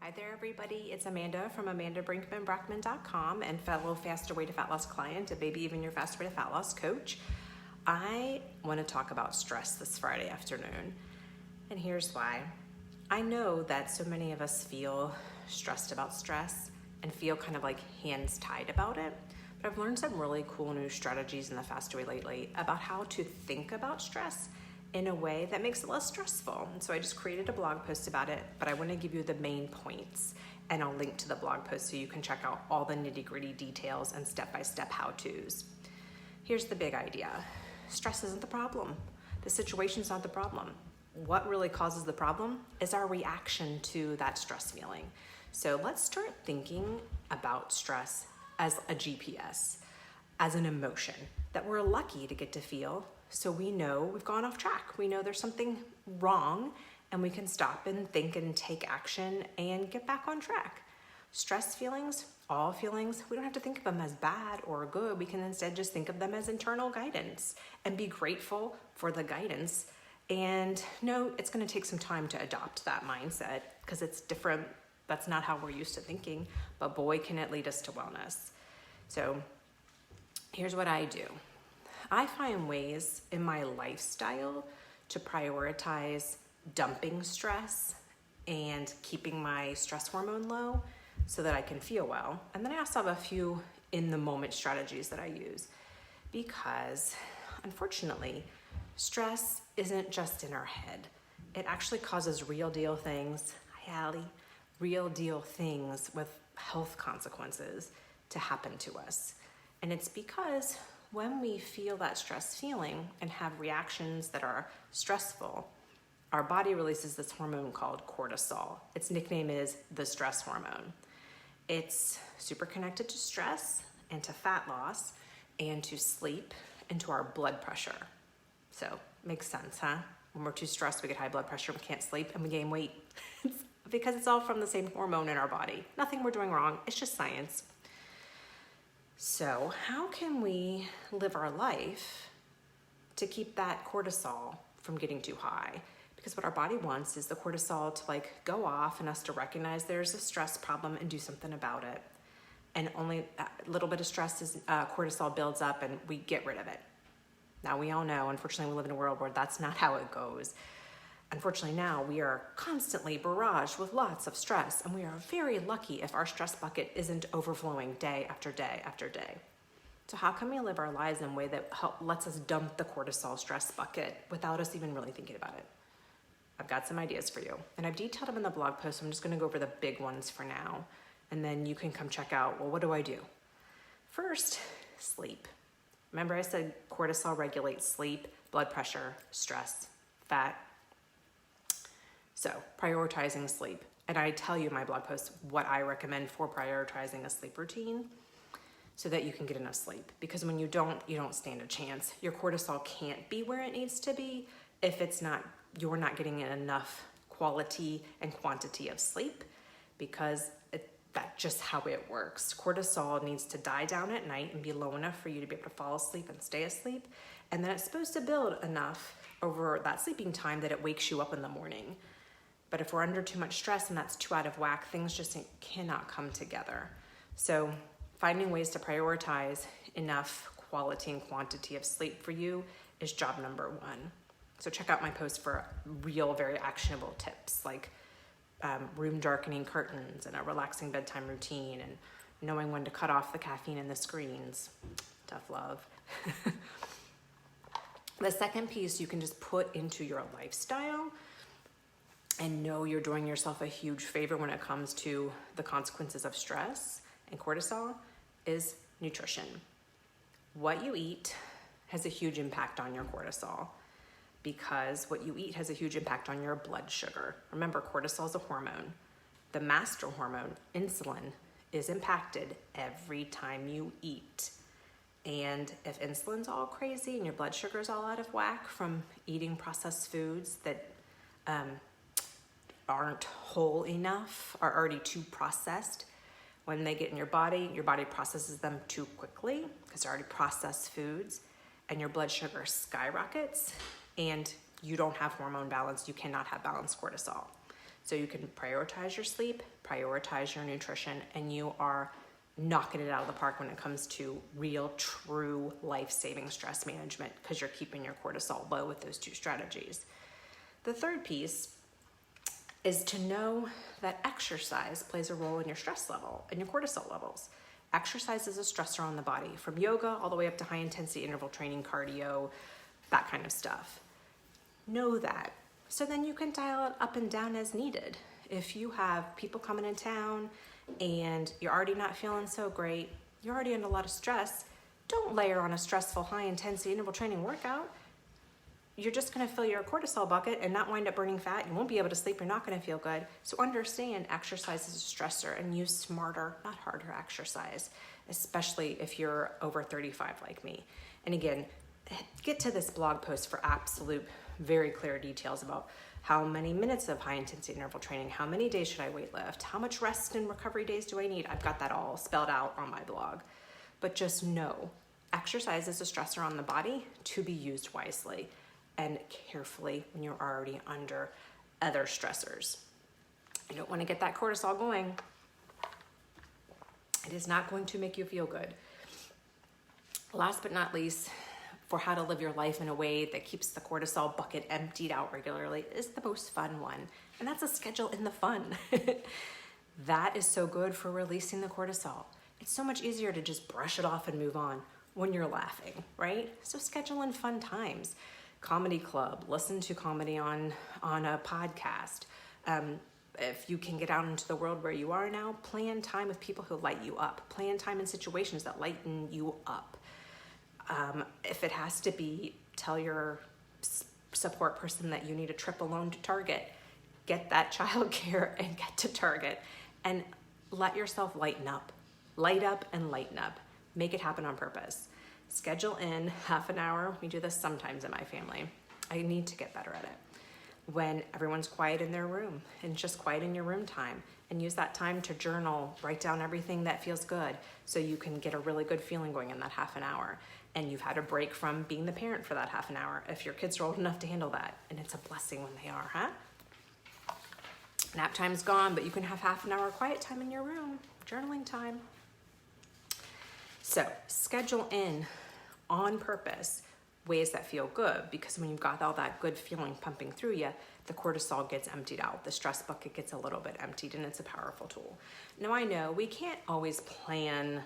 Hi there, everybody. It's Amanda from amandabrinkmanbrackman.com and fellow Faster Way to Fat Loss client and maybe even your Faster Way to Fat Loss coach. I want to talk about stress this Friday afternoon, and here's why. I know that so many of us feel stressed about stress and feel kind of like hands tied about it, but I've learned some really cool new strategies in the Faster Way lately about how to think about stress in a way that makes it less stressful. And so I just created a blog post about it, but I want to give you the main points, and I'll link to the blog post so you can check out all the nitty-gritty details and step-by-step how-tos. Here's the big idea. Stress isn't the problem. The situation's not the problem. What really causes the problem is our reaction to that stress feeling. So let's start thinking about stress as a GPS, as an emotion that we're lucky to get to feel, so we know we've gone off track. We know there's something wrong, and we can stop and think and take action and get back on track. Stress feelings, all feelings, we don't have to think of them as bad or good. We can instead just think of them as internal guidance and be grateful for the guidance. And no, it's going to take some time to adopt that mindset because it's different. That's not how we're used to thinking, but boy, can it lead us to wellness. So here's what I do. I find ways in my lifestyle to prioritize dumping stress and keeping my stress hormone low so that I can feel well. And then I also have a few in-the-moment strategies that I use because, unfortunately, stress isn't just in our head. It actually causes real deal things, hi Allie, real deal things with health consequences to happen to us. And it's because when we feel that stress feeling and have reactions that are stressful, our body releases this hormone called cortisol. Its nickname is the stress hormone. It's super connected to stress and to fat loss and to sleep and to our blood pressure. So, makes sense, huh? When we're too stressed, we get high blood pressure, we can't sleep, and we gain weight. Because it's all from the same hormone in our body. Nothing we're doing wrong, it's just science. So how can we live our life to keep that cortisol from getting too high? Because what our body wants is the cortisol to go off and us to recognize there's a stress problem and do something about it. And only a little bit of stress is cortisol builds up and we get rid of it. Now we all know, unfortunately, we live in a world where that's not how it goes. Unfortunately, now we are constantly barraged with lots of stress, and we are very lucky if our stress bucket isn't overflowing day after day after day. So how can we live our lives in a way that lets us dump the cortisol stress bucket without us even really thinking about it? I've got some ideas for you, and I've detailed them in the blog post, so I'm just going to go over the big ones for now, and then you can come check out, well, what do I do? First, sleep. Remember I said cortisol regulates sleep, blood pressure, stress, fat. So prioritizing sleep. And I tell you in my blog post what I recommend for prioritizing a sleep routine so that you can get enough sleep. Because when you don't stand a chance. Your cortisol can't be where it needs to be if you're not getting enough quality and quantity of sleep, because that's just how it works. Cortisol needs to die down at night and be low enough for you to be able to fall asleep and stay asleep. And then it's supposed to build enough over that sleeping time that it wakes you up in the morning. But if we're under too much stress and that's too out of whack, things just cannot come together. So finding ways to prioritize enough quality and quantity of sleep for you is job number one. So check out my post for real, very actionable tips like room darkening curtains and a relaxing bedtime routine and knowing when to cut off the caffeine and the screens. Tough love. The second piece you can just put into your lifestyle and know you're doing yourself a huge favor when it comes to the consequences of stress and cortisol is nutrition. What you eat has a huge impact on your cortisol because what you eat has a huge impact on your blood sugar. Remember, cortisol is a hormone. The master hormone, insulin, is impacted every time you eat. And if insulin's all crazy and your blood sugar's all out of whack from eating processed foods that aren't whole enough, are already too processed, when they get in your body processes them too quickly because they're already processed foods, and your blood sugar skyrockets and you don't have hormone balance, you cannot have balanced cortisol. So you can prioritize your sleep, prioritize your nutrition, and you are knocking it out of the park when it comes to real, true, life-saving stress management, because you're keeping your cortisol low with those 2 strategies. The third piece is to know that exercise plays a role in your stress level and your cortisol levels. Exercise is a stressor on the body, from yoga all the way up to high-intensity interval training, cardio, that kind of stuff. Know that. So then you can dial it up and down as needed. If you have people coming in town and you're already not feeling so great, you're already under a lot of stress, don't layer on a stressful high-intensity interval training workout. You're just going to fill your cortisol bucket and not wind up burning fat. You won't be able to sleep. You're not going to feel good. So understand exercise is a stressor, and use smarter, not harder exercise, especially if you're over 35 like me. And again, get to this blog post for absolute, very clear details about how many minutes of high intensity interval training, how many days should I weight lift, how much rest and recovery days do I need. I've got that all spelled out on my blog. But just know, exercise is a stressor on the body to be used wisely and carefully when you're already under other stressors. You don't want to get that cortisol going. It is not going to make you feel good. Last but not least, for how to live your life in a way that keeps the cortisol bucket emptied out regularly is the most fun one, and that's a schedule in the fun. That is so good for releasing the cortisol. It's so much easier to just brush it off and move on when you're laughing, right? So schedule in fun times. Comedy club, listen to comedy on a podcast. If you can get out into the world where you are now, plan time with people who light you up. Plan time in situations that lighten you up. If it has to be, tell your support person that you need a trip alone to Target. Get that childcare and get to Target. And let yourself lighten up. Light up and lighten up. Make it happen on purpose. Schedule in half an hour. We do this sometimes in my family. I need to get better at it. When everyone's quiet in their room, and just quiet in your room time, and use that time to journal, write down everything that feels good so you can get a really good feeling going in that half an hour. And you've had a break from being the parent for that half an hour if your kids are old enough to handle that. And it's a blessing when they are, huh? Nap time's gone, but you can have half an hour quiet time in your room, journaling time. So schedule in on purpose ways that feel good, because when you've got all that good feeling pumping through you, the cortisol gets emptied out. The stress bucket gets a little bit emptied, and it's a powerful tool. Now I know we can't always plan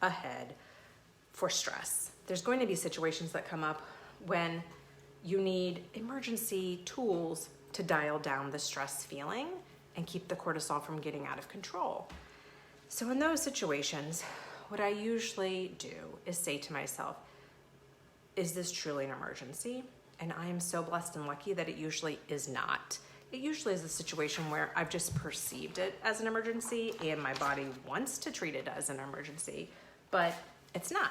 ahead for stress. There's going to be situations that come up when you need emergency tools to dial down the stress feeling and keep the cortisol from getting out of control. So in those situations, what I usually do is say to myself, is this truly an emergency? And I am so blessed and lucky that it usually is not. It usually is a situation where I've just perceived it as an emergency and my body wants to treat it as an emergency, but it's not.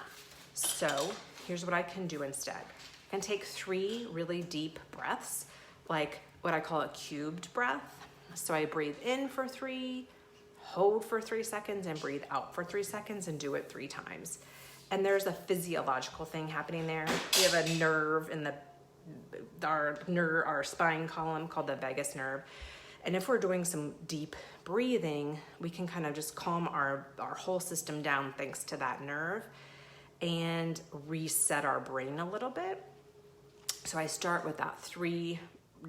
So here's what I can do instead. I can take 3 really deep breaths, like what I call a cubed breath. So I breathe in for 3, hold for 3 seconds, and breathe out for 3 seconds, and do it 3 times. And there's a physiological thing happening there. We have a nerve in our spine column called the vagus nerve. And if we're doing some deep breathing, we can kind of just calm our whole system down thanks to that nerve and reset our brain a little bit. So I start with that 3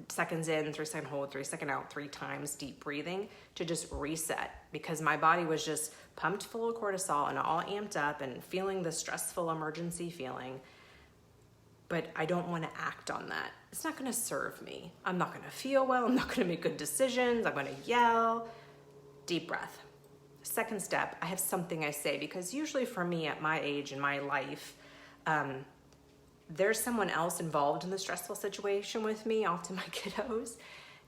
seconds in, 3 second hold, 3 second out, 3 times deep breathing to just reset, because my body was just pumped full of cortisol and all amped up and feeling the stressful emergency feeling. But I don't want to act on that. It's not going to serve me. I'm not going to feel well. I'm not going to make good decisions. I'm going to yell. Deep breath. Second step, I have something I say, because usually for me at my age in my life, there's someone else involved in the stressful situation with me, often my kiddos.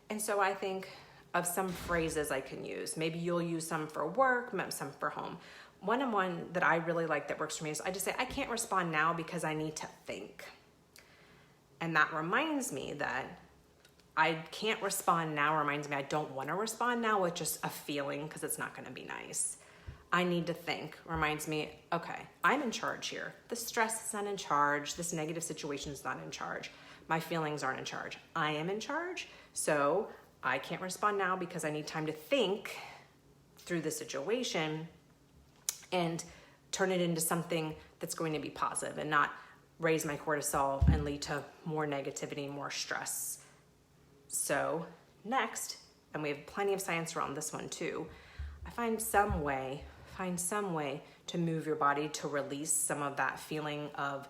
And so I think of some phrases I can use. Maybe you'll use some for work, maybe some for home. One that I really like that works for me is I just say, I can't respond now because I need to think. And that reminds me that I can't respond now, reminds me I don't want to respond now with just a feeling, because it's not going to be nice. I need to think, reminds me, okay, I'm in charge here. The stress is not in charge. This negative situation is not in charge. My feelings aren't in charge. I am in charge. So I can't respond now because I need time to think through the situation and turn it into something that's going to be positive and not raise my cortisol and lead to more negativity, more stress. So next, and we have plenty of science around this one too, I find some way to move your body to release some of that feeling of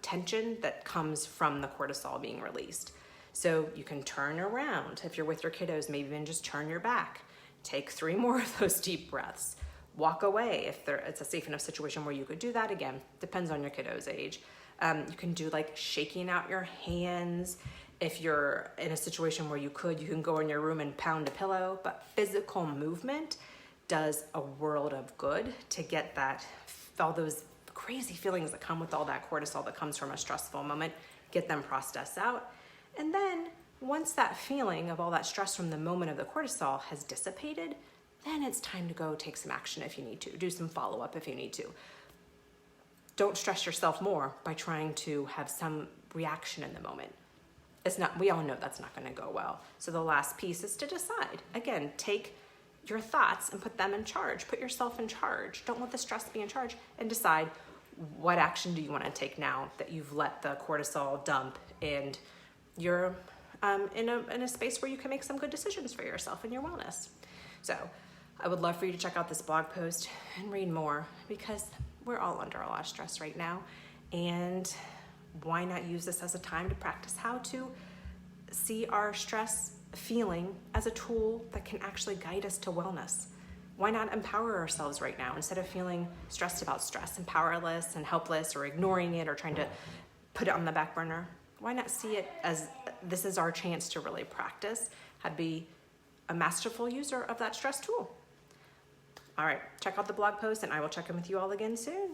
tension that comes from the cortisol being released. So you can turn around. If you're with your kiddos, maybe even just turn your back. Take 3 more of those deep breaths. Walk away if it's a safe enough situation where you could do that. Again, depends on your kiddo's age. You can do like shaking out your hands. If you're in a situation where you can go in your room and pound a pillow, but physical movement does a world of good to get all those crazy feelings that come with all that cortisol that comes from a stressful moment, get them processed out. And then once that feeling of all that stress from the moment of the cortisol has dissipated, then it's time to go take some action if you need to, do some follow-up if you need to. Don't stress yourself more by trying to have some reaction in the moment. We all know that's not going to go well. So the last piece is to decide. Again, take your thoughts and put them in charge. Put yourself in charge. Don't let the stress be in charge, and decide what action do you want to take now that you've let the cortisol dump and you're in a space where you can make some good decisions for yourself and your wellness. So I would love for you to check out this blog post and read more, because we're all under a lot of stress right now. And why not use this as a time to practice how to see our stress feeling as a tool that can actually guide us to wellness? Why not empower ourselves right now instead of feeling stressed about stress and powerless and helpless or ignoring it or trying to put it on the back burner? Why not see it as this is our chance to really practice how to be a masterful user of that stress tool? All right, check out the blog post and I will check in with you all again soon.